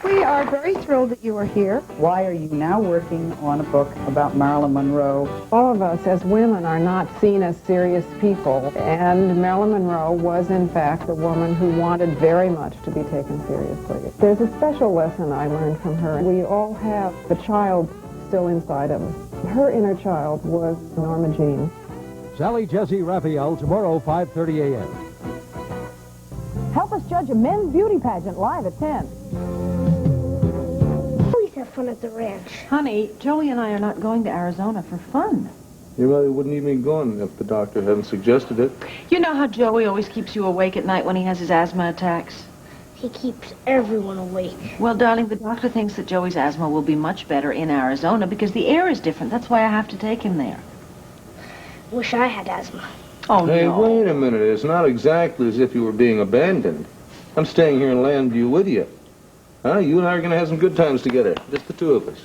We are very thrilled that you are here. Why are you now working on a book about Marilyn Monroe? All of us as women are not seen as serious people, and Marilyn Monroe was in fact a woman who wanted very much to be taken seriously. There's a special lesson I learned from her. We all have the child still inside of us. Her inner child was Norma Jean. Sally Jesse Raphael, tomorrow, 5:30 a.m. Help us judge a men's beauty pageant live at 10. Have fun at the ranch. Honey, Joey and I are not going to Arizona for fun. You really wouldn't even be going if the doctor hadn't suggested it. You know how Joey always keeps you awake at night when he has his asthma attacks? He keeps everyone awake. Well, darling, the doctor thinks that Joey's asthma will be much better in Arizona because the air is different. That's why I have to take him there. Wish I had asthma. Oh, Hey, no. wait a minute. It's not exactly as if you were being abandoned. I'm staying here in Llanview with you. Huh? You and I are going to have some good times together. Just the two of us.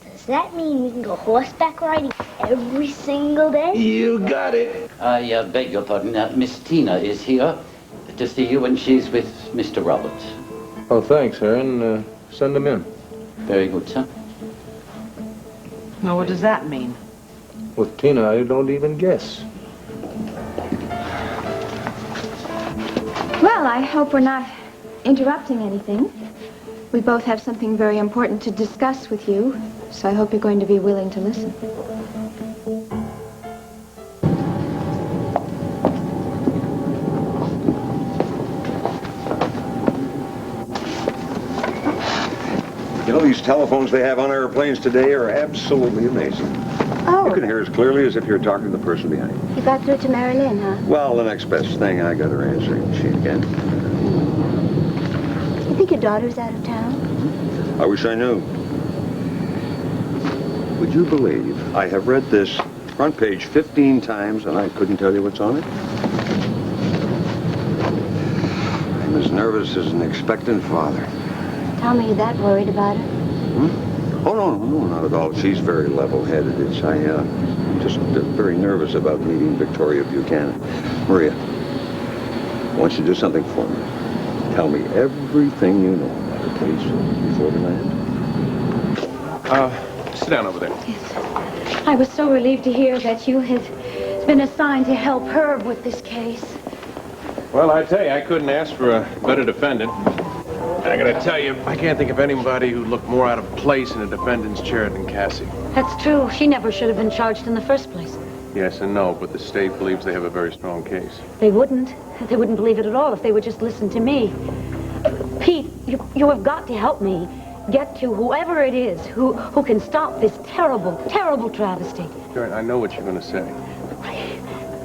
Does that mean we can go horseback riding every single day? You got it. I beg your pardon. Miss Tina is here to see you, and she's with Mr. Roberts. Oh, thanks, Aaron. Send them in. Very good, sir. Now, what does that mean? With Tina, I don't even guess. Well, I hope we're not interrupting anything. We both have something very important to discuss with you, so I hope you're going to be willing to listen. You know, these telephones they have on airplanes today are absolutely amazing. Oh. You can hear as clearly as if you're talking to the person behind you. You got through to Marilyn, huh? Well, the next best thing, I got her answering machine again. You think your daughter's out of town? I wish I knew. Would you believe I have read this front page 15 times and I couldn't tell you what's on it? I'm as nervous as an expectant father. Tell me, you're that worried about her? Oh, no, not at all. She's very level-headed. I'm just very nervous about meeting Victoria Buchanan. Maria, I want you to do something for me. Tell me everything you know about her case before we land. Sit down over there. Yes. I was so relieved to hear that you had been assigned to help her with this case. Well, I tell you, I couldn't ask for a better defendant. I gotta tell you, I can't think of anybody who looked more out of place in a defendant's chair than Cassie. That's true. She never should have been charged in the first place. Yes and no, but the state believes they have a very strong case. They wouldn't. They wouldn't believe it at all if they would just listen to me. Pete, you have got to help me get to whoever it is who can stop this terrible, terrible travesty. Karen, I know what you're gonna say.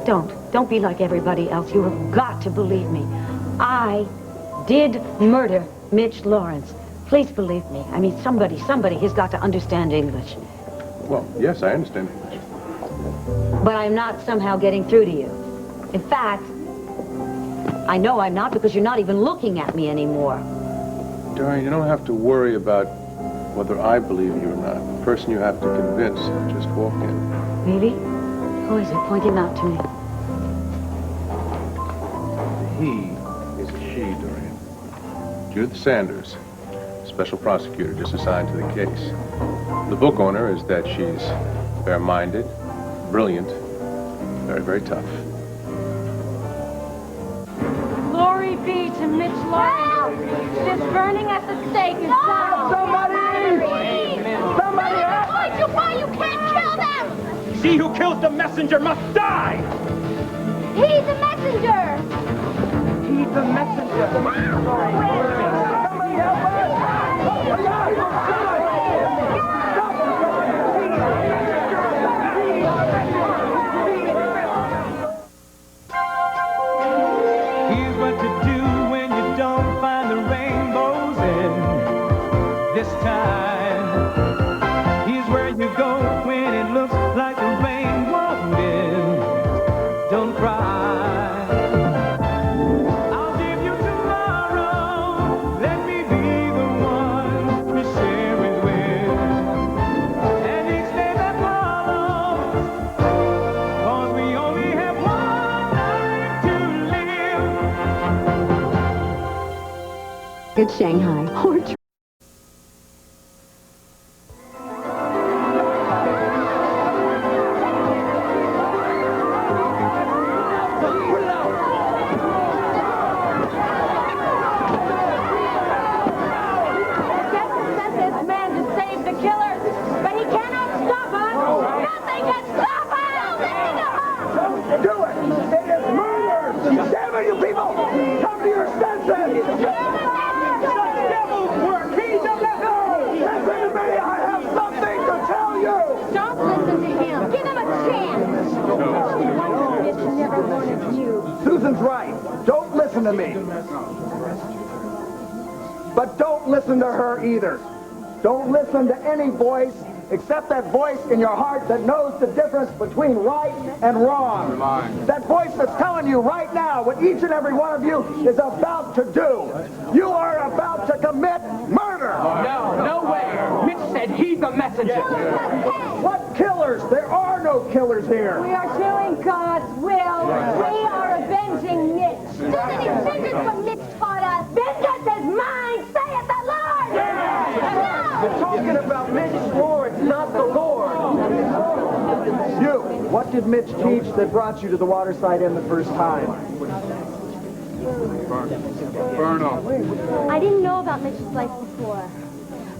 Don't be like everybody else. You have got to believe me. I did murder Mitch Laurence. Please believe me. I mean, somebody has got to understand English. Well, yes, I understand English. But I'm not somehow getting through to you. In fact, I know I'm not because you're not even looking at me anymore. Darling, you don't have to worry about whether I believe you or not. The person you have to convince, just walk in. Really? Who is it? Point him out to me. He is a she, Dorian. Judith Sanders, special prosecutor just assigned to the case. The book owner is that she's fair-minded, brilliant, very, very tough. Glory be to Mitch Laurence. This burning at the stake is done. Somebody help! Why you can't kill them! She who kills the messenger must die! He's a messenger! He's the messenger! Somebody help us! Here's what to do when you don't find the rainbows in this time. Here's where you go when it looks like the rain won't end. Don't cry. I'll give you tomorrow. Let me be the one to share it with. And each day that follows, 'cause we only have one life to live. It's Shanghai. Susan's right. Don't listen to me. But don't listen to her either. Don't listen to any voice except that voice in your heart that knows the difference between right and wrong. That voice that's telling you right now what each and every one of you is about to do. You are about to commit murder. No way. Mitch said he's the messenger. What killers? There are no killers here. We are doing God's will. We are avenging Mitch. Susan, it's vengeance what Mitch taught us. Vengeance is mine, saith the Lord. You're talking about Mitch Laurence, not the Lord. You, what did Mitch teach that brought you to the Waterside Inn the first time? I didn't know about Mitch's life before.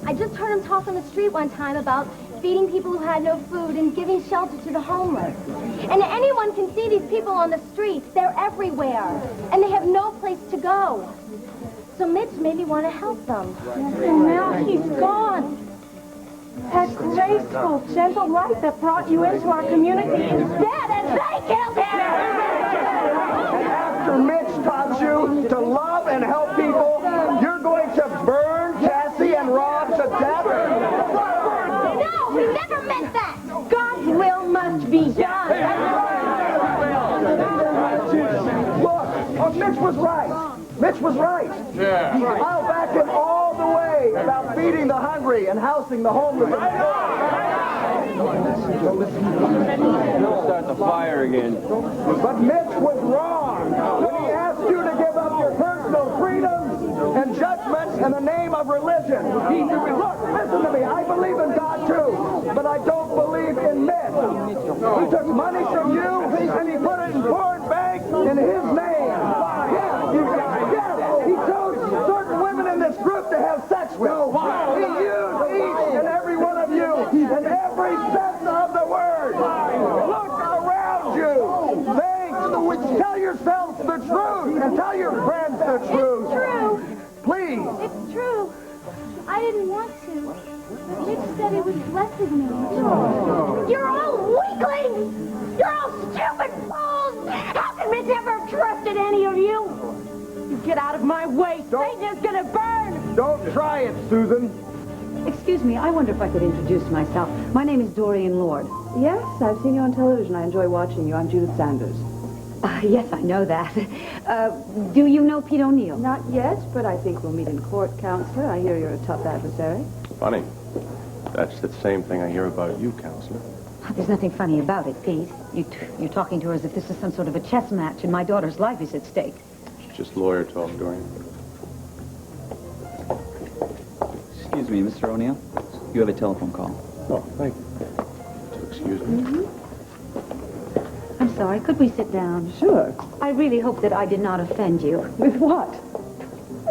I just heard him talk on the street one time about feeding people who had no food and giving shelter to the homeless. And anyone can see these people on the streets. They're everywhere. And they have no place to go. So Mitch made me want to help them. And now he's gone. That graceful, gentle life that brought you into our community is dead, and they killed him! After Mitch taught you to love and help people, you're going to burn Cassie and Rob to death? No, we never meant that! God's will must be done! Look, Mitch was right. Mitch was right. Yeah. I'll back him all the way about feeding the hungry and housing the homeless. Don't start the fire again. But Mitch was wrong when he asked you to give up your personal freedoms and judgment in the name of religion. Look, listen to me. I believe in God too, but I don't believe in Mitch. He took money from you and he put it in foreign banks in his name. He chose certain women in this group to have sex with. He used each and every one of you in every sense of the word. Look around you. Tell yourselves the truth and tell your friends the truth. It's true. Please. It's true. I didn't want to. Mitch said he would blessed me. You're all weaklings. You're all stupid fools. How can Mitch ever have trusted any of you? You get out of my way. Satan is gonna burn. Don't try it, Susan. Excuse me, I wonder if I could introduce myself. My name is Dorian Lord. Yes, I've seen you on television. I enjoy watching you. I'm Judith Sanders. Yes, I know that. Do you know Pete O'Neill? Not yet, but I think we'll meet in court, Counselor. I hear you're a tough adversary. Funny. That's the same thing I hear about you, Counselor. There's nothing funny about it, Pete. You're talking to her as if this is some sort of a chess match and my daughter's life is at stake. It's just lawyer talk, Dorian. Excuse me, Mr. O'Neill. You have a telephone call. Oh, thank you. Excuse me. I'm sorry, could we sit down? Sure. I really hope that I did not offend you. With what?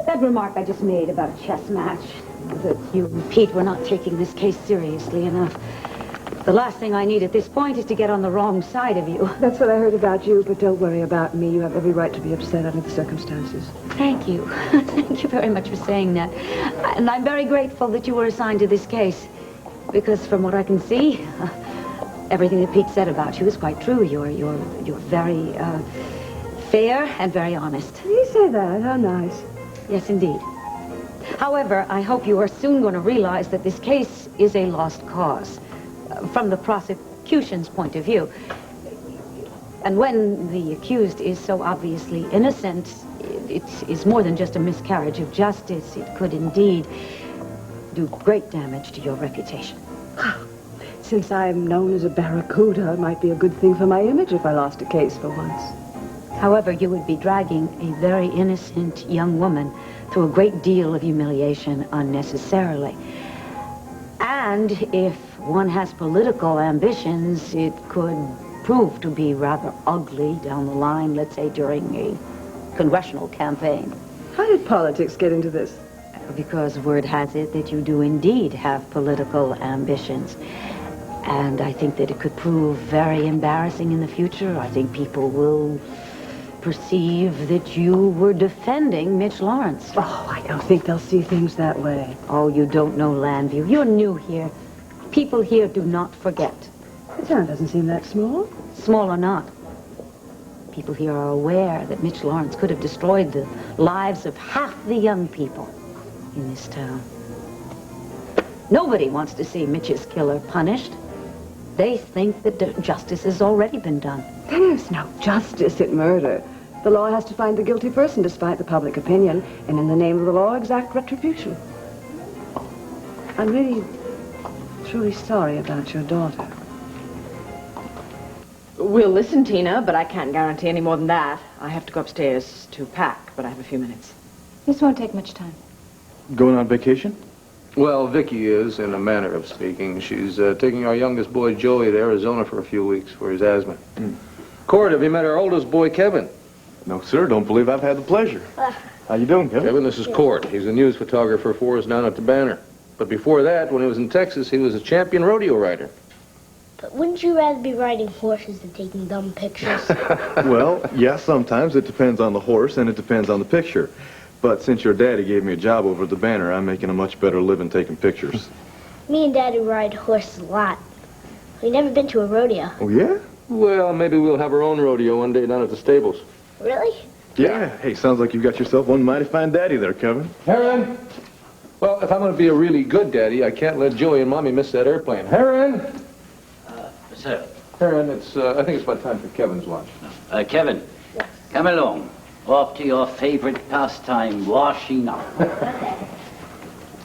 That remark I just made about a chess match. That you and Pete were not taking this case seriously enough. The last thing I need at this point is to get on the wrong side of you. That's what I heard about you, but don't worry about me. You have every right to be upset under the circumstances. Thank you. Thank you very much for saying that. And I'm very grateful that you were assigned to this case. Because from what I can see, everything that Pete said about you is quite true. You're very fair and very honest. You say that? How nice. Yes, indeed. However, I hope you are soon going to realize that this case is a lost cause. From the prosecution's point of view. And when the accused is so obviously innocent, it is more than just a miscarriage of justice. It could indeed do great damage to your reputation. Since I'm known as a barracuda, it might be a good thing for my image if I lost a case for once. However, you would be dragging a very innocent young woman through a great deal of humiliation unnecessarily. And if one has political ambitions, it could prove to be rather ugly down the line, let's say during a congressional campaign. How did politics get into this? Because word has it that you do indeed have political ambitions. And I think that it could prove very embarrassing in the future. I think people will perceive that you were defending Mitch Laurence. Oh, I don't think they'll see things that way. Oh, you don't know Llanview. You're new here. People here do not forget. The town doesn't seem that small. Small or not, people here are aware that Mitch Laurence could have destroyed the lives of half the young people in this town. Nobody wants to see Mitch's killer punished. They think that justice has already been done. There's no justice in murder. The law has to find the guilty person despite the public opinion, and in the name of the law, exact retribution. I'm really, truly sorry about your daughter. We'll listen, Tina, but I can't guarantee any more than that. I have to go upstairs to pack, but I have a few minutes. This won't take much time. Going on vacation? Well, Vicky is, in a manner of speaking. She's taking our youngest boy, Joey, to Arizona for a few weeks for his asthma. Cord, have you met our oldest boy, Kevin? No, sir. Don't believe I've had the pleasure. How you doing, Kevin? Kevin, this is Cord. He's a news photographer for us down at the Banner. But before that, when he was in Texas, he was a champion rodeo rider. But wouldn't you rather be riding horses than taking dumb pictures? Well, yeah, sometimes. It depends on the horse, and it depends on the picture. But since your daddy gave me a job over at the Banner, I'm making a much better living taking pictures. Me and Daddy ride horses a lot. We've never been to a rodeo. Oh, yeah? Well, maybe we'll have our own rodeo one day down at the stables. Really? Yeah. Hey, sounds like you've got yourself one mighty fine daddy there, Kevin. Heron! Well, if I'm going to be a really good daddy, I can't let Joey and Mommy miss that airplane. Heron! Sir. Heron, I think it's about time for Kevin's lunch. Kevin, come along. Off to your favorite pastime, washing up.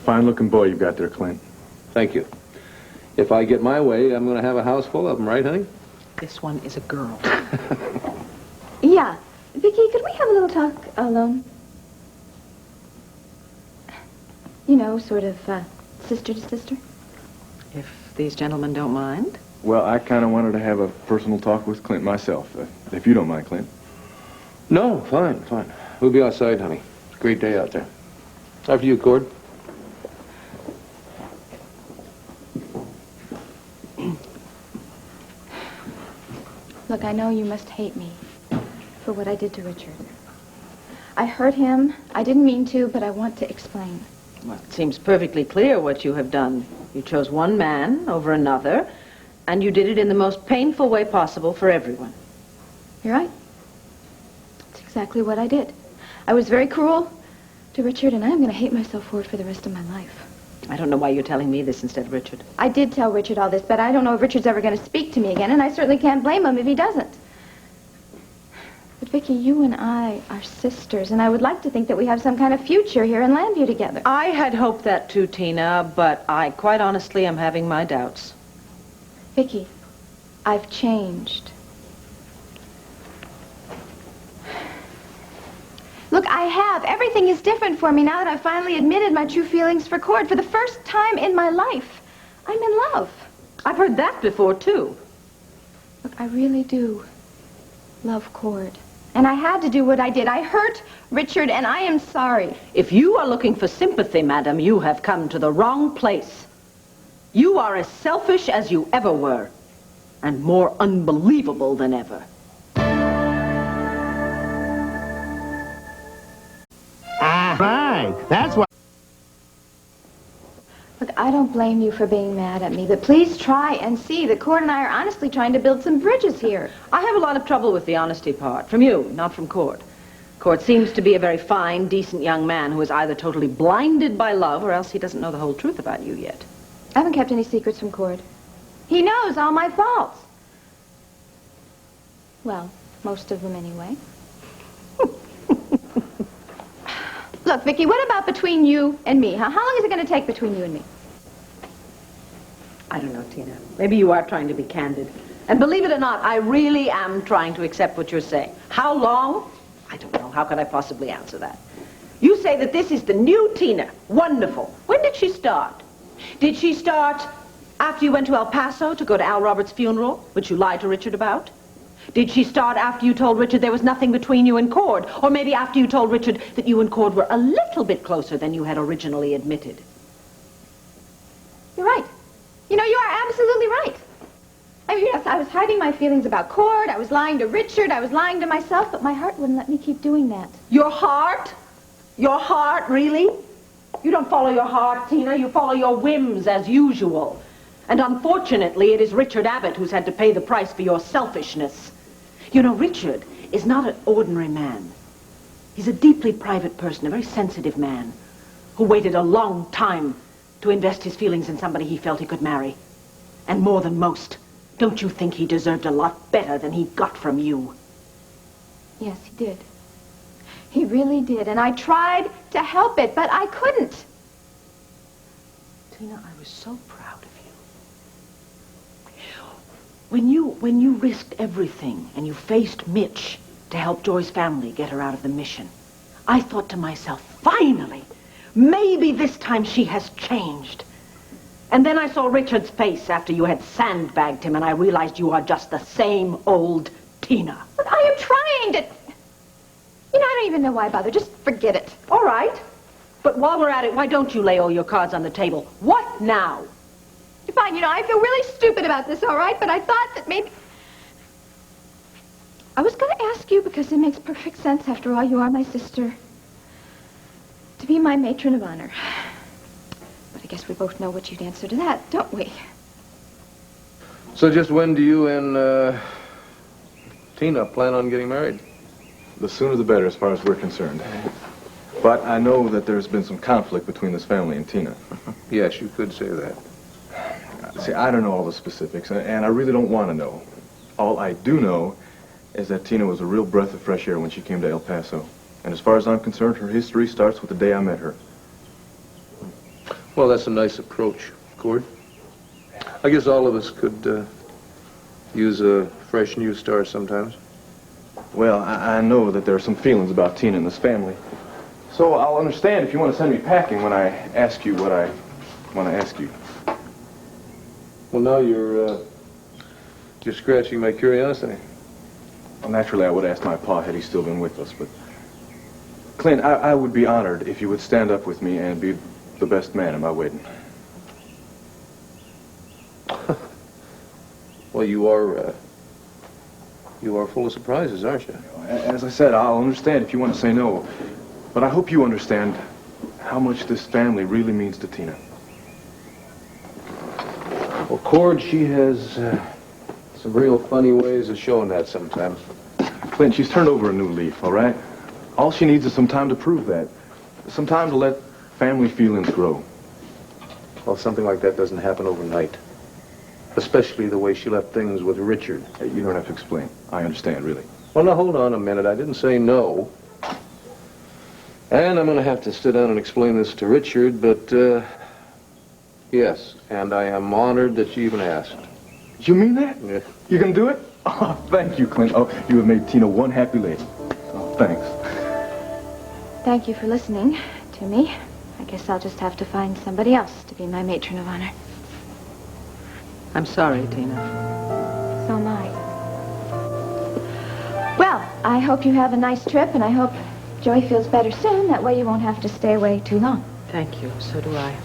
Fine-looking boy you've got there, Clint. Thank you. If I get my way, I'm going to have a house full of them, right, honey? This one is a girl. Yeah. Vicky, could we have a little talk alone? You know, sort of sister to sister. If these gentlemen don't mind. Well, I kind of wanted to have a personal talk with Clint myself, if you don't mind, Clint. No, fine. We'll be outside, honey. It's a great day out there. After you, Cord. Look, I know you must hate me for what I did to Richard. I hurt him. I didn't mean to, but I want to explain. Well, it seems perfectly clear what you have done. You chose one man over another, and you did it in the most painful way possible for everyone. You're right. That's exactly what I did. I was very cruel to Richard, and I'm going to hate myself for it for the rest of my life. I don't know why you're telling me this instead of Richard. I did tell Richard all this, but I don't know if Richard's ever going to speak to me again, and I certainly can't blame him if he doesn't. But Vicky, you and I are sisters, and I would like to think that we have some kind of future here in Llanview together. I had hoped that too, Tina, but I quite honestly am having my doubts. Vicky, I've changed. Look, I have. Everything is different for me now that I've finally admitted my true feelings for Cord. For the first time in my life, I'm in love. I've heard that before, too. Look, I really do love Cord. And I had to do what I did. I hurt Richard, and I am sorry. If you are looking for sympathy, madam, you have come to the wrong place. You are as selfish as you ever were, and more unbelievable than ever. Right. That's what... Look, I don't blame you for being mad at me, but please try and see that Cord and I are honestly trying to build some bridges here. I have a lot of trouble with the honesty part. From you, not from Cord. Cord seems to be a very fine, decent young man who is either totally blinded by love or else he doesn't know the whole truth about you yet. I haven't kept any secrets from Cord. He knows all my faults. Well, most of them anyway. Look, Vicky, what about between you and me, huh? How long is it going to take between you and me? I don't know, Tina. Maybe you are trying to be candid. And believe it or not, I really am trying to accept what you're saying. How long? I don't know. How could I possibly answer that? You say that this is the new Tina. Wonderful. When did she start? Did she start after you went to El Paso to go to Al Roberts' funeral, which you lied to Richard about? Did she start after you told Richard there was nothing between you and Cord? Or maybe after you told Richard that you and Cord were a little bit closer than you had originally admitted? You're right. You know, you are absolutely right. I mean, yes, I was hiding my feelings about Cord. I was lying to Richard. I was lying to myself, but my heart wouldn't let me keep doing that. Your heart? Your heart, really? You don't follow your heart, Tina. You follow your whims, as usual. And unfortunately, it is Richard Abbott who's had to pay the price for your selfishness. You know, Richard is not an ordinary man. He's a deeply private person, a very sensitive man, who waited a long time to invest his feelings in somebody he felt he could marry. And more than most, don't you think he deserved a lot better than he got from you? Yes, he did. He really did, and I tried to help it, but I couldn't. Tina, I was so proud of you. When you risked everything and you faced Mitch to help Joy's family get her out of the mission, I thought to myself, finally, maybe this time she has changed. And then I saw Richard's face after you had sandbagged him, and I realized you are just the same old Tina. But I am trying to... You know, I don't even know why I bother. Just forget it. All right. But while we're at it, why don't you lay all your cards on the table? What now? Fine, you know, I feel really stupid about this, all right? But I thought that maybe... I was going to ask you, because it makes perfect sense, after all, you are my sister, to be my matron of honor. But I guess we both know what you'd answer to that, don't we? So just when do you and Tina plan on getting married? The sooner the better, as far as we're concerned. But I know that there's been some conflict between this family and Tina. Yes, you could say that. See, I don't know all the specifics, and I really don't want to know. All I do know is that Tina was a real breath of fresh air when she came to El Paso. And as far as I'm concerned, her history starts with the day I met her. Well, that's a nice approach, Cord. I guess all of us could use a fresh new start sometimes. Well, I know that there are some feelings about Tina in this family. So I'll understand if you want to send me packing when I ask you what I want to ask you. Well, now you're scratching my curiosity. Well, naturally, I would ask my pa had he still been with us, but... Clint, I would be honored if you would stand up with me and be the best man at my wedding. Well, you are full of surprises, aren't you? As I said, I'll understand if you want to say no. But I hope you understand how much this family really means to Tina. Well, Cord, she has some real funny ways of showing that sometimes. Clint, she's turned over a new leaf, all right? All she needs is some time to prove that. Some time to let family feelings grow. Well, something like that doesn't happen overnight. Especially the way she left things with Richard. Hey, you don't have to explain. I understand, really. Well, now, hold on a minute. I didn't say no. And I'm going to have to sit down and explain this to Richard, but, yes. And I am honored that you even asked. You mean that? Yeah. You can do it? Oh, thank you, Clint. Oh, you have made Tina one happy lady. Oh, thanks. Thank you for listening to me. I guess I'll just have to find somebody else to be my matron of honor. I'm sorry, Tina. So am I. Well, I hope you have a nice trip, and I hope Joy feels better soon. That way you won't have to stay away too long. Thank you. So do I.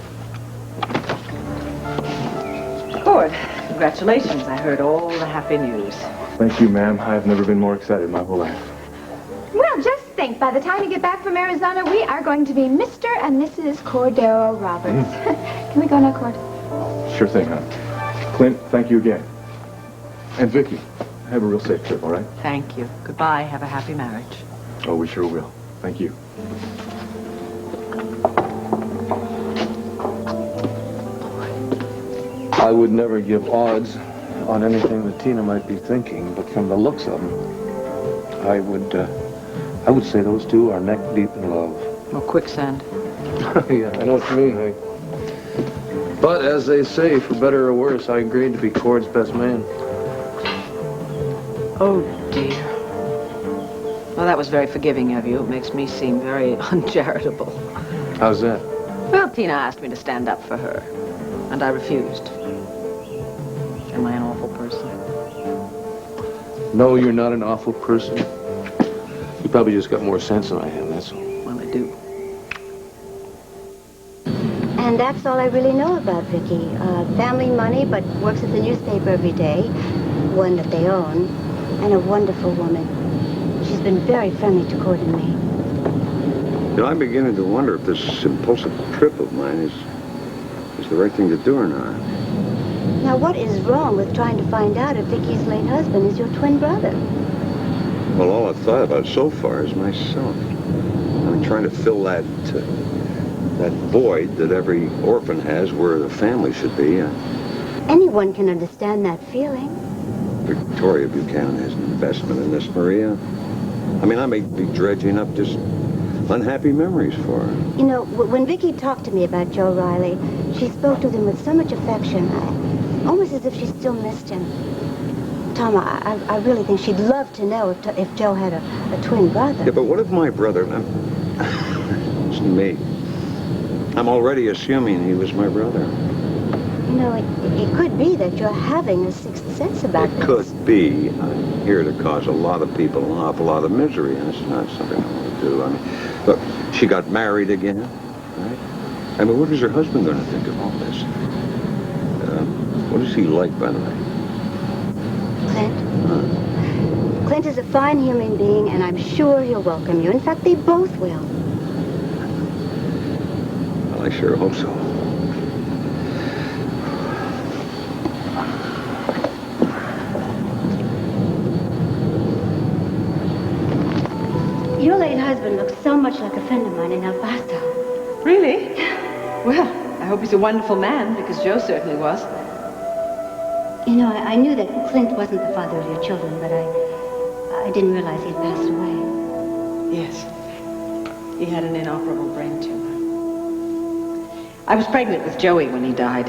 Cord, congratulations. I heard all the happy news. Thank you, ma'am. I've never been more excited in my whole life. Well, just think, by the time you get back from Arizona, we are going to be Mr. and Mrs. Cordero Roberts. Can we go now, Cord? Sure thing, hon. Clint, thank you again. And Vicky, have a real safe trip, all right? Thank you. Goodbye. Have a happy marriage. Oh, we sure will. Thank you. I would never give odds on anything that Tina might be thinking, but from the looks of them, I would say those two are neck deep in love. Or quicksand. Yeah, I know what you mean, hey. But as they say, for better or worse, I agreed to be Cord's best man. Oh, dear. Well, that was very forgiving of you. It makes me seem very uncharitable. How's that? Well, Tina asked me to stand up for her, and I refused. Am I an awful person? No, you're not an awful person. You probably just got more sense than I have, that's all. Well, I do. And that's all I really know about Vicky. Family money, but works at the newspaper every day, one that they own, and a wonderful woman. She's been very friendly to Cord and me. You know, I'm beginning to wonder if this impulsive trip of mine is the right thing to do or not. Now, what is wrong with trying to find out if Vicky's late husband is your twin brother? Well, all I've thought about so far is myself. I'm trying to fill that void that every orphan has where the family should be. Anyone can understand that feeling. Victoria Buchanan has an investment in this, Maria. I mean, I may be dredging up just unhappy memories for her. You know, when Vicky talked to me about Joe Riley, she spoke to him with so much affection, almost as if she still missed him. Tom, I really think she'd love to know if Joe had a twin brother. Yeah, but what if my brother... It's me. I'm already assuming he was my brother. You know, it could be that you're having a sixth sense about this. It could be. I'm here to cause a lot of people an awful lot of misery, and it's not something I want to do. I mean, look, she got married again, right? I mean, what is her husband going to think of all this? What is he like, by the way? Clint? Clint is a fine human being, and I'm sure he'll welcome you. In fact, they both will. Well, I sure hope so. Your late husband looks so much like a friend of mine in El Paso. Really? Well, I hope he's a wonderful man, because Joe certainly was. You know, I knew that Clint wasn't the father of your children, but I didn't realize he'd passed away. Yes. He had an inoperable brain tumor. I was pregnant with Joey when he died.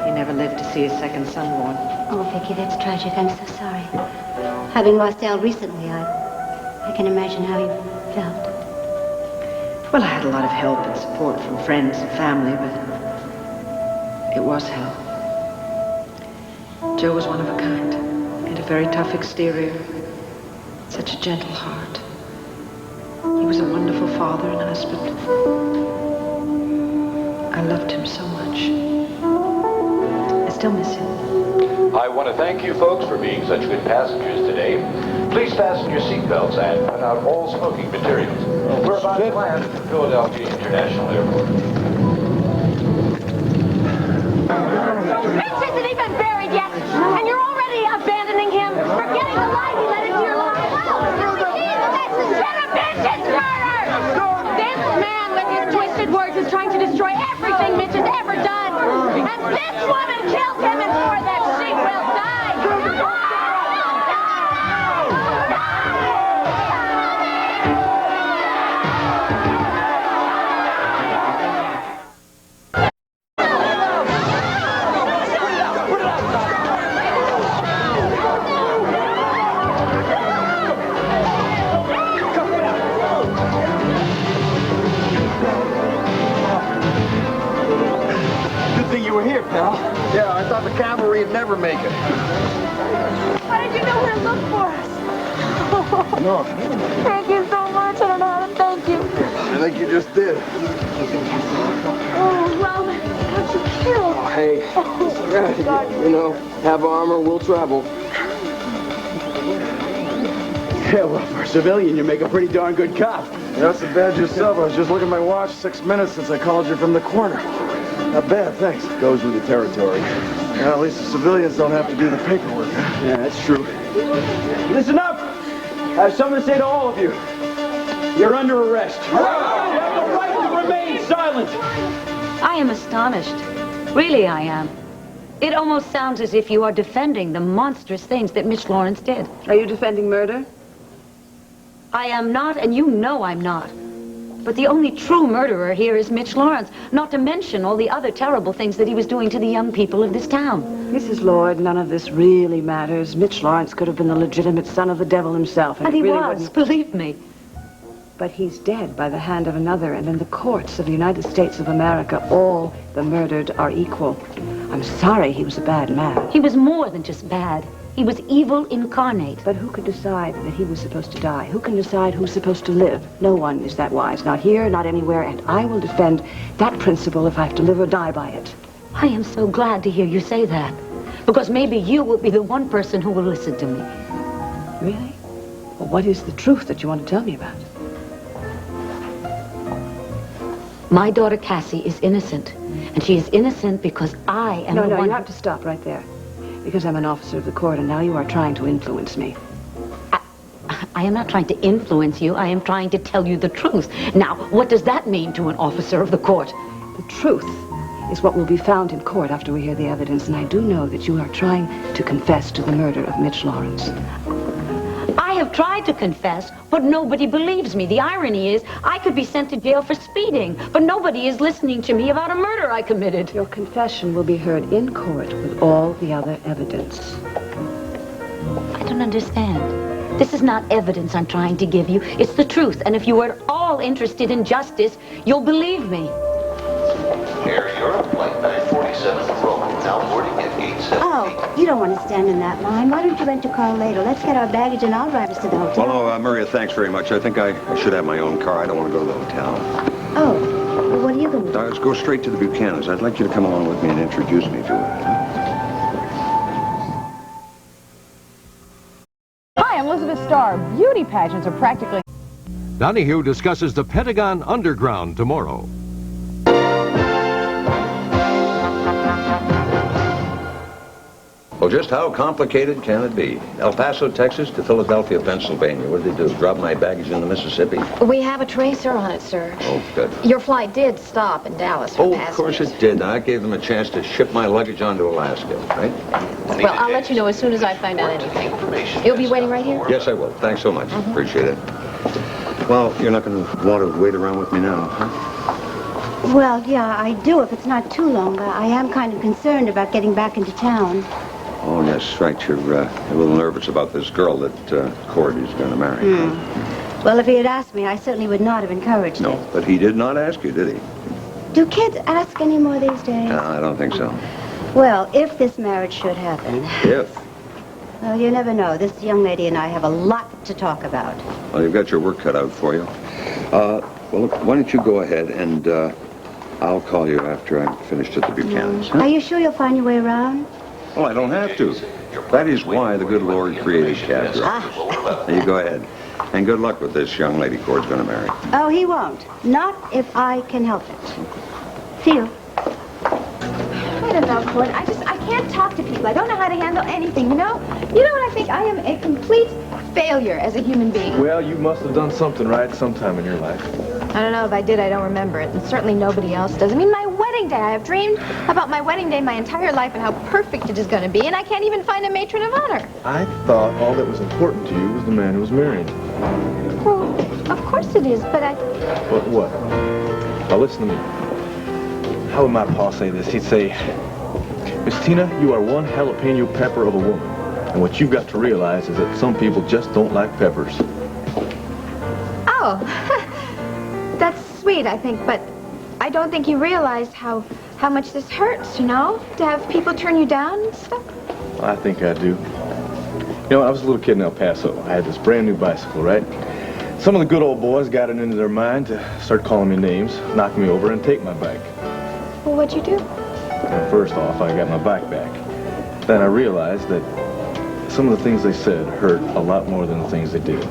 He never lived to see his second son born. Oh, Vicky, that's tragic. I'm so sorry. Having lost Al recently, I can imagine how you felt. Well, I had a lot of help and support from friends and family, but it was hell. Joe was one of a kind. He had a very tough exterior, such a gentle heart. He was a wonderful father and husband. I loved him so much. I still miss him. I want to thank you folks for being such good passengers today. Please fasten your seatbelts and put out all smoking materials. We're about to land at Philadelphia International Airport. Mitch isn't even buried yet, and you're already abandoning him, forgetting the life he led into your life. He's the messenger of vengeance murder! This man with his twisted words is trying to destroy everything Mitch has ever done. And this woman killed him, and for that she will die. Yeah, I thought the cavalry would never make it. How did you know where to look for us? No. Thank you so much. I don't know how to thank you. I think you just did. Oh, Roman, got you killed. Oh, hey. You know, have armor, we'll travel. Yeah, well, for a civilian, you make a pretty darn good cop. That's the badge yourself. I was just looking at my watch. 6 minutes since I called you from the corner. Not bad, thanks. Goes with the territory. Yeah, at least the civilians don't have to do the paperwork. Huh? Yeah, that's true. Listen up! I have something to say to all of you. You're under arrest. You have the right to remain silent. I am astonished. Really, I am. It almost sounds as if you are defending the monstrous things that Mitch Laurence did. Are you defending murder? I am not, and you know I'm not. But the only true murderer here is Mitch Laurence, not to mention all the other terrible things that he was doing to the young people of this town. Mrs. Lloyd, none of this really matters. Mitch Laurence could have been the legitimate son of the devil himself. And he really was, believe me. But he's dead by the hand of another, and in the courts of the United States of America, all the murdered are equal. I'm sorry he was a bad man. He was more than just bad. He was evil incarnate. But who could decide that he was supposed to die? Who can decide who's supposed to live? No one is that wise. Not here, not anywhere, and I will defend that principle if I have to live or die by it. I am so glad to hear you say that, because maybe you will be the one person who will listen to me. Really? Well, what is the truth that you want to tell me about? My daughter Cassie is innocent, and she is innocent because I am the one... No, you have to stop right there. Because I'm an officer of the court, and now you are trying to influence me. I am not trying to influence you. I am trying to tell you the truth. Now, what does that mean to an officer of the court? The truth is what will be found in court after we hear the evidence, and I do know that you are trying to confess to the murder of Mitch Laurence. I have tried to confess, but nobody believes me. The irony is, I could be sent to jail for speeding, but nobody is listening to me about a murder I committed. Your confession will be heard in court with all the other evidence. I don't understand. This is not evidence I'm trying to give you. It's the truth, and if you are at all interested in justice, you'll believe me. Air Europe, flight 947 from Rome, now boarding at gate 7. Oh, you don't want to stand in that line. Why don't you rent a car later? Let's get our baggage and I'll drive us to the hotel. Well, no, Maria, thanks very much. I think I should have my own car. I don't want to go to the hotel. Oh, well, what are you going to do? Let's go straight to the Buchanans. I'd like you to come along with me and introduce me to it. Hi, I'm Elizabeth Starr. Beauty pageants are practically... Donahue discusses the Pentagon Underground tomorrow. Well, just how complicated can it be? El Paso, Texas to Philadelphia, Pennsylvania. What did they do? Drop my baggage in the Mississippi? We have a tracer on it, sir. Oh, good. Your flight did stop in Dallas for Oh, passengers. of course it did. I gave them a chance to ship my luggage onto Alaska, right? Well, I'll let you know as soon as I find out anything. You'll be waiting right here? Yes, I will. Thanks so much. Appreciate it. Well, you're not going to want to wait around with me now, huh? Well, yeah, I do if it's not too long. I am kind of concerned about getting back into town. Oh, yes, right. You're a little nervous about this girl that Cord is going to marry. Well, if he had asked me, I certainly would not have encouraged it. No, but he did not ask you, did he? Do kids ask any more these days? No, I don't think so. Well, if this marriage should happen. If? Well, you never know. This young lady and I have a lot to talk about. Well, you've got your work cut out for you. Well, look, why don't you go ahead and I'll call you after I'm finished at the Buchanans. Huh? Are you sure you'll find your way around? Well, I don't have to. That is why the good Lord created cabs. There you go ahead. And good luck with this young lady Cord's going to marry. Oh, he won't. Not if I can help it. See you. I don't know, Cord. I can't talk to people. I don't know how to handle anything, you know? You know what I think? I am a complete failure as a human being. Well, you must have done something right sometime in your life. I don't know. If I did, I don't remember it. And certainly nobody else does. I mean, my wedding day. I have dreamed about my wedding day my entire life and how perfect it is going to be, and I can't even find a matron of honor. I thought all that was important to you was the man who was marrying you. Well, of course it is, but I... But what? Now listen to me. How would my pa say this? He'd say, Miss Tina, you are one jalapeno pepper of a woman. And what you've got to realize is that some people just don't like peppers. Oh, that's sweet, I think, but I don't think you realize how much this hurts, you know? To have people turn you down and stuff. I think I do. You know, I was a little kid in El Paso. I had this brand new bicycle, right? Some of the good old boys got it into their mind to start calling me names, knock me over, and take my bike. Well, what'd you do? Well, first off, I got my bike back. Then I realized that some of the things they said hurt a lot more than the things they did.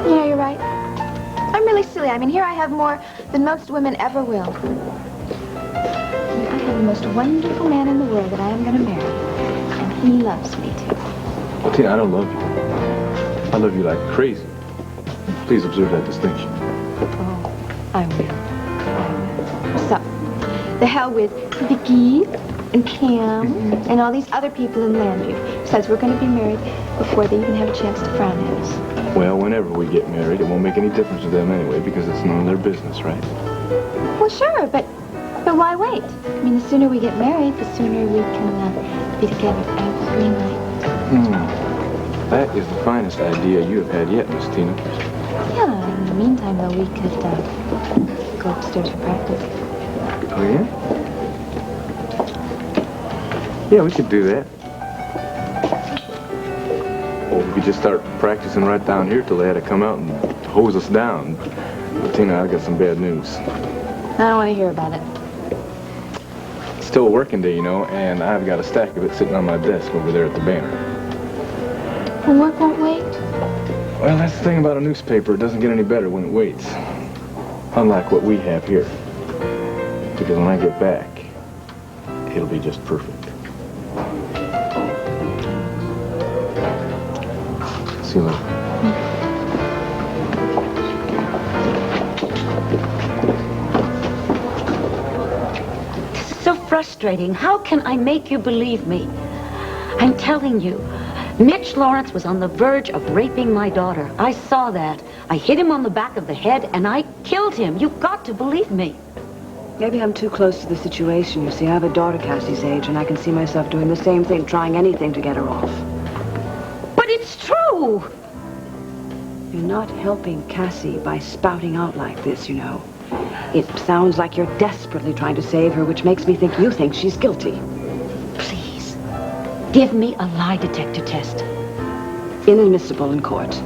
Yeah, you're right. I'm really silly. I mean, here I have more than most women ever will. I mean, I have the most wonderful man in the world that I am going to marry. And he loves me, too. Well, Tina, I don't love you. I love you like crazy. Please observe that distinction. Oh, I will. So, the hell with Vicky and Pam and all these other people in Llanview. Besides, we're going to be married before they even have a chance to frown at us. Well, whenever we get married, it won't make any difference to them anyway, because it's none of their business, right? Well, sure, but why wait? I mean, the sooner we get married, the sooner we can be together every night. That is the finest idea you have had yet, Miss Tina. Yeah, in the meantime, though, we could go upstairs for practice. Oh, yeah? Yeah, we could do that. Or we could just start practicing right down here till they had to come out and hose us down. But, Tina, I got some bad news. I don't want to hear about it. It's still a working day, you know, and I've got a stack of it sitting on my desk over there at the banner. Well, work won't wait. Well, that's the thing about a newspaper. It doesn't get any better when it waits. Unlike what we have here. Because when I get back, it'll be just perfect. See you later. so frustrating. How can I make you believe me? I'm telling you, Mitch Laurence was on the verge of raping my daughter. I saw that. I hit him on the back of the head, and I killed him. You've got to believe me. Maybe I'm too close to the situation. You see, I have a daughter Cassie's age, and I can see myself doing the same thing, trying anything to get her off. But it's true! You're not helping Cassie by spouting out like this, you know. It sounds like you're desperately trying to save her, which makes me think you think she's guilty. Please, give me a lie detector test. Inadmissible in court.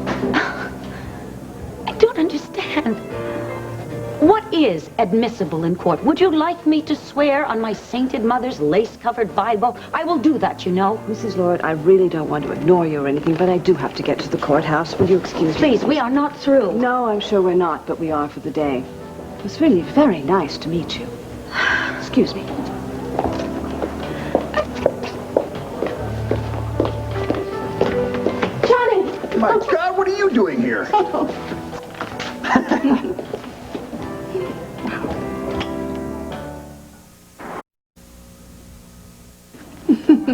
I don't understand. What is admissible in court? Would you like me to swear on my sainted mother's lace-covered Bible? I will do that, you know. Mrs. Lord, I really don't want to ignore you or anything, but I do have to get to the courthouse. Will you excuse me? Please, we are not through. No, I'm sure we're not, but we are for the day. It was really very nice to meet you. Excuse me. Johnny! My God, what are you doing here?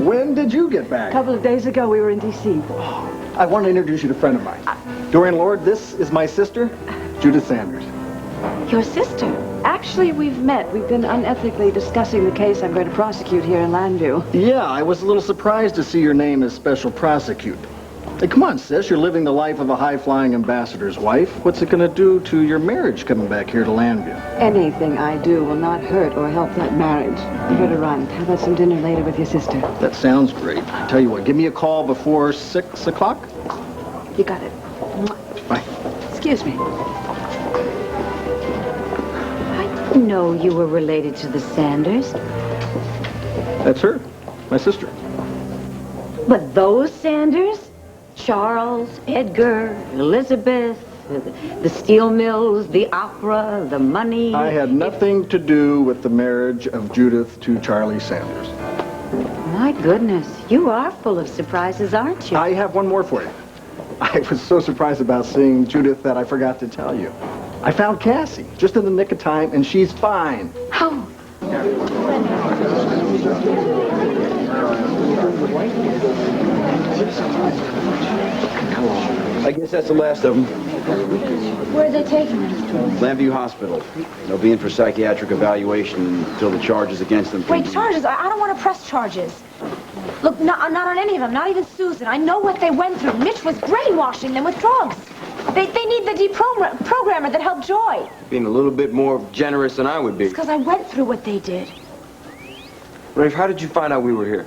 When did you get back? A couple of days ago, we were in D.C. I want to introduce you to a friend of mine. Dorian Lord, this is my sister, Judith Sanders. Your sister? Actually, we've met. We've been unethically discussing the case I'm going to prosecute here in Llanview. Yeah, I was a little surprised to see your name as special prosecutor. Hey, come on, sis. You're living the life of a high-flying ambassador's wife. What's it going to do to your marriage coming back here to Llanview? Anything I do will not hurt or help that marriage. You better run. How about some dinner later with your sister? That sounds great. Tell you what, give me a call before 6 o'clock. You got it. Bye. Excuse me. I didn't know you were related to the Sanders. That's her, my sister. But those Sanders? Charles, Edgar, Elizabeth, the steel mills, the opera, the money. I had nothing to do with the marriage of Judith to Charlie Sanders. My goodness, you are full of surprises, aren't you? I have one more for you. I was so surprised about seeing Judith that I forgot to tell you. I found Cassie just in the nick of time, and she's fine. How? I guess that's the last of them. Where are they taking them? Llanview Hospital. They'll be in for psychiatric evaluation until the charges against them. Wait, charges? I don't want to press charges. Look, not on any of them, not even Susan. I know what they went through. Mitch was brainwashing them with drugs. They need the deprogrammer that helped Joy. Being a little bit more generous than I would be. It's because I went through what they did. Rafe, how did you find out we were here?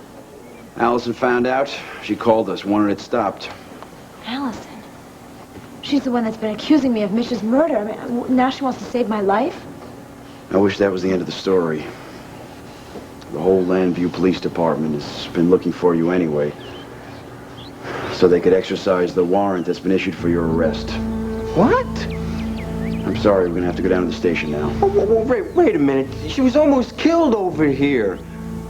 Allison found out. She called us, wanted it stopped. Allison. She's the one that's been accusing me of Mitch's murder. I mean, now she wants to save my life? I wish that was the end of the story. The whole Llanview Police Department has been looking for you anyway. So they could exercise the warrant that's been issued for your arrest. What? I'm sorry, we're gonna have to go down to the station now. Oh, Rafe, wait a minute. She was almost killed over here.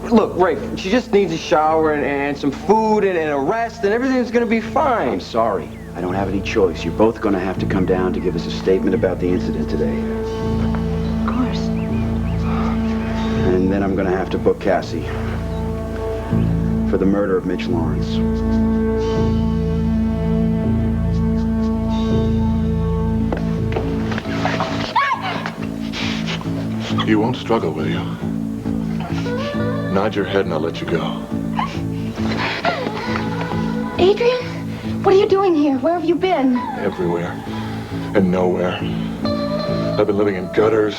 Look, Rafe, she just needs a shower and some food and a rest, and everything's gonna be fine. I'm sorry. I don't have any choice. You're both gonna have to come down to give us a statement about the incident today. Of course. And then I'm gonna have to book Cassie for the murder of Mitch Laurence. You won't struggle, will you? Nod your head and I'll let you go. Adrian? What are you doing here? Where have you been? Everywhere and nowhere. I've been living in gutters,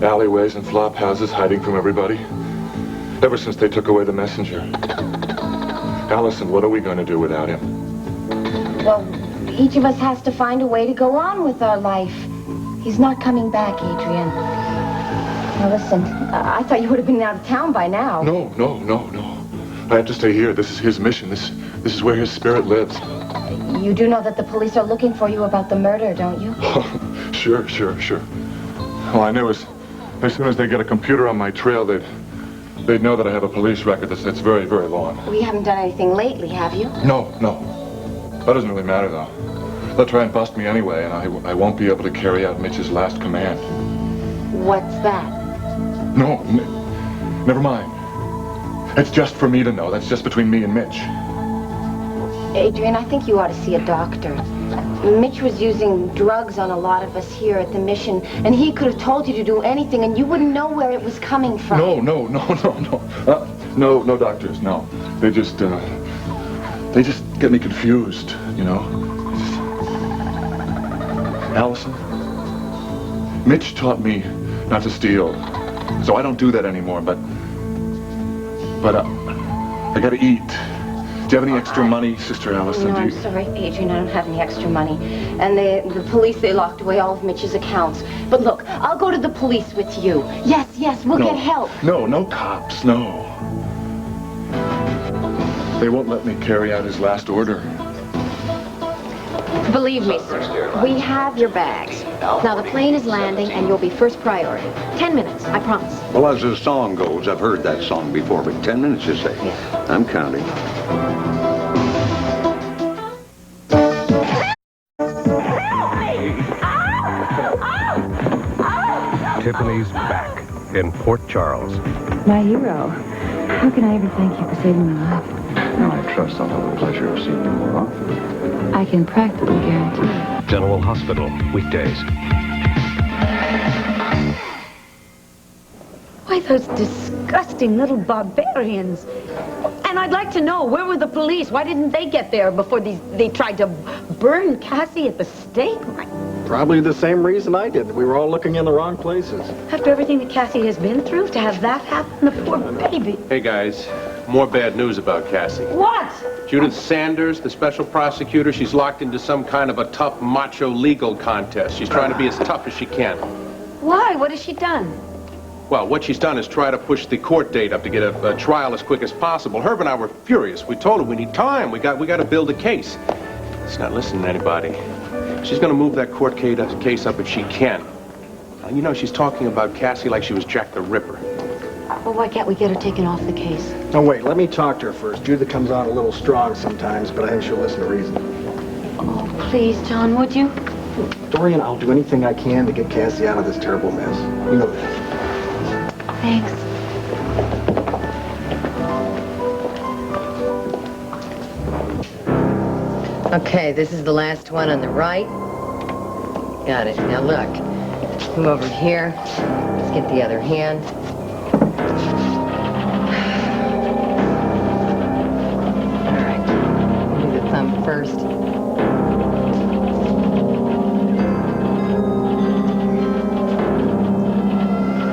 alleyways, and flop houses, hiding from everybody. Ever since they took away the messenger. Allison, what are we going to do without him? Well, each of us has to find a way to go on with our life. He's not coming back, Adrian. Now listen, I thought you would have been out of town by now. No. I have to stay here. This is his mission. This is where his spirit lives. You do know that the police are looking for you about the murder, don't you? Oh, sure. All I knew is as soon as they get a computer on my trail, they'd know that I have a police record that's very, very long. We haven't done anything lately, have you? No. That doesn't really matter, though. They'll try and bust me anyway, and I won't be able to carry out Mitch's last command. What's that? No, Never mind. It's just for me to know. That's just between me and Mitch. Adrian, I think you ought to see a doctor. Mitch was using drugs on a lot of us here at the mission, and he could have told you to do anything, and you wouldn't know where it was coming from. No. No doctors, no. They just get me confused, you know? Allison, Mitch taught me not to steal, so I don't do that anymore, but I gotta eat. Do you have any extra money, Sister Allison? No, I'm sorry, Adrian, I don't have any extra money. And the police, they locked away all of Mitch's accounts. But look, I'll go to the police with you. Yes, we'll get help. No cops, no. They won't let me carry out his last order. Believe me, sir, we have your bags. Now, the plane is landing, and you'll be first priority. 10 minutes, I promise. Well, as the song goes, I've heard that song before, but 10 minutes, you say? Yeah. I'm counting. Tiffany's back in Port Charles. My hero. How can I ever thank you for saving my life? Now, I trust I'll have the pleasure of seeing you more often. I can practically guarantee it. General Hospital, weekdays. Why, those disgusting little barbarians. And I'd like to know, where were the police? Why didn't they get there before they tried to burn Cassie at the stake? Probably the same reason I did. We were all looking in the wrong places. After everything that Cassie has been through, to have that happen, the poor baby. Hey, guys. More bad news about Cassie. What? Judith Sanders, the special prosecutor, she's locked into some kind of a tough macho legal contest. She's trying to be as tough as she can. Why? What has she done? Well, what she's done is try to push the court date up to get a trial as quick as possible. Herb and I were furious. We told her we need time. We got to build a case. She's not listening to anybody. She's going to move that court case up if she can. You know, she's talking about Cassie like she was Jack the Ripper. Well, why can't we get her taken off the case? Oh, wait, let me talk to her first. Judith comes on a little strong sometimes, but I think she'll listen to reason. Oh, please, John, would you? Dorian, I'll do anything I can to get Cassie out of this terrible mess. You know that. Thanks. Okay, this is the last one on the right. Got it. Now look. Come over here. Let's get the other hand. All right. Do the thumb first.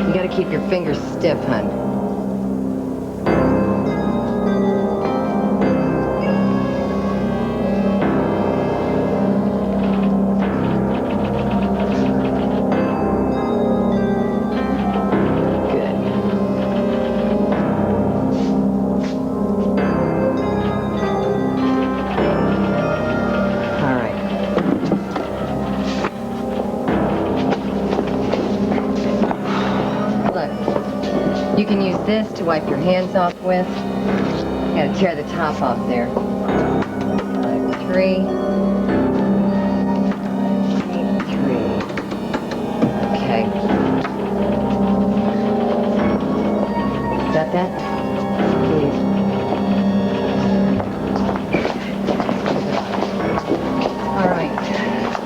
You gotta keep your fingers stiff, hon. You can use this to wipe your hands off with. You gotta tear the top off there. 5, 3. 3. Okay. Got that? Please. All right.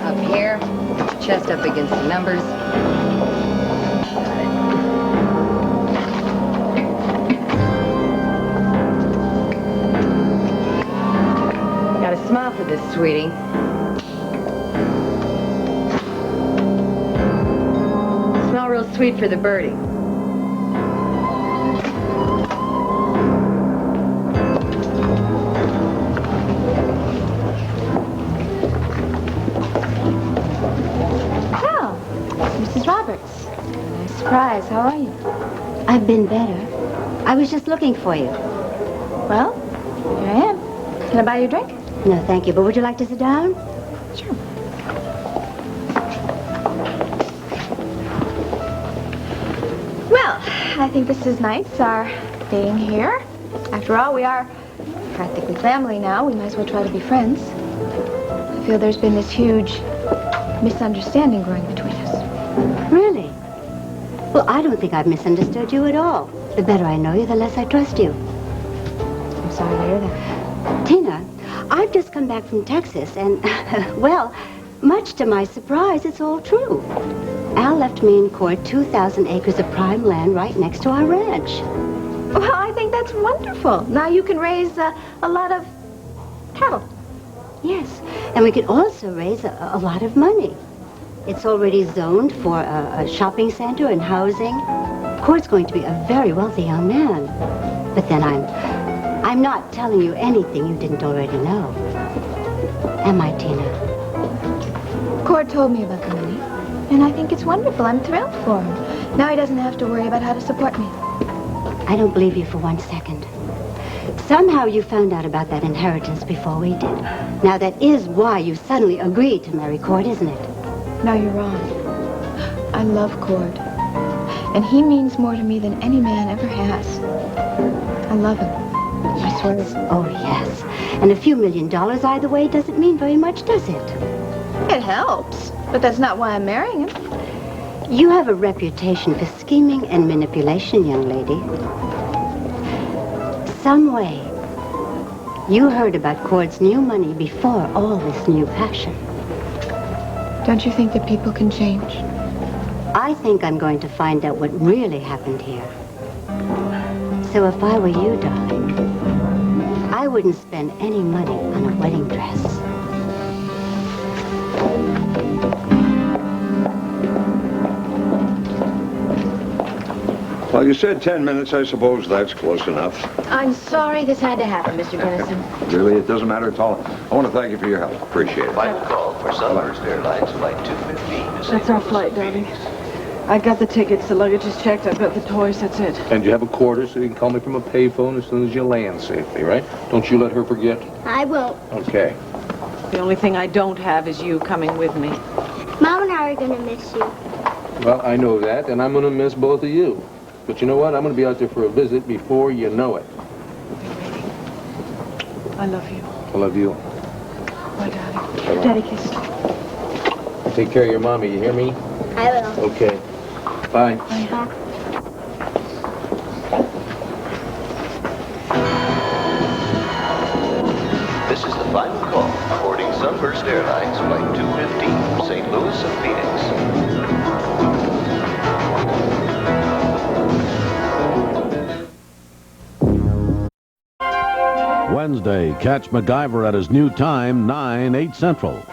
Up here, put your chest up against the numbers. Smile for this, sweetie. Smell real sweet for the birdie. Oh, Mrs. Roberts. Nice surprise. How are you? I've been better. I was just looking for you. Well, here I am. Can I buy you a drink? No, thank you. But would you like to sit down? Sure. Well, I think this is nice, our being here. After all, we are practically family now. We might as well try to be friends. I feel there's been this huge misunderstanding growing between us. Really? Well, I don't think I've misunderstood you at all. The better I know you, the less I trust you. I'm sorry to hear that. Tina, I've just come back from Texas, and, well, much to my surprise, it's all true. Al left me in court 2,000 acres of prime land right next to our ranch. Well, I think that's wonderful. Now you can raise a lot of cattle. Yes, and we could also raise a lot of money. It's already zoned for a shopping center and housing. Court's going to be a very wealthy young man. But then I'm not telling you anything you didn't already know. Am I, Tina? Cord told me about the money, and I think it's wonderful. I'm thrilled for him. Now he doesn't have to worry about how to support me. I don't believe you for 1 second. Somehow you found out about that inheritance before we did. Now that is why you suddenly agreed to marry Cord, isn't it? No, you're wrong. I love Cord, and he means more to me than any man ever has. I love him. I swear. Oh, yes. And a few $1 million either way doesn't mean very much, does it? It helps, but that's not why I'm marrying him. You have a reputation for scheming and manipulation, young lady. Some way, you heard about Cord's new money before all this new passion. Don't you think that people can change? I think I'm going to find out what really happened here. So if I were you, darling, I wouldn't spend any money on a wedding dress. Well, you said 10 minutes. I suppose that's close enough. I'm sorry this had to happen, Mr. Dennison. Really, it doesn't matter at all. I want to thank you for your help. Appreciate it. Final call for Sunburst Airlines Flight 215. That's our flight, darling. I got the tickets, the luggage is checked, I've got the toys, that's it. And you have a quarter so you can call me from a payphone as soon as you land safely, right? Don't you let her forget. I won't. Okay. The only thing I don't have is you coming with me. Mom and I are going to miss you. Well, I know that, and I'm going to miss both of you. But you know what? I'm going to be out there for a visit before you know it. I love you. I love you. Bye, darling. Bye-bye. Daddy kiss. Take care of your mommy, you hear me? I will. Okay. Bye. Bye. This is the final call, boarding Sunburst Airlines Flight 215, St. Louis and Phoenix. Wednesday, catch MacGyver at his new time, 9, 8 Central.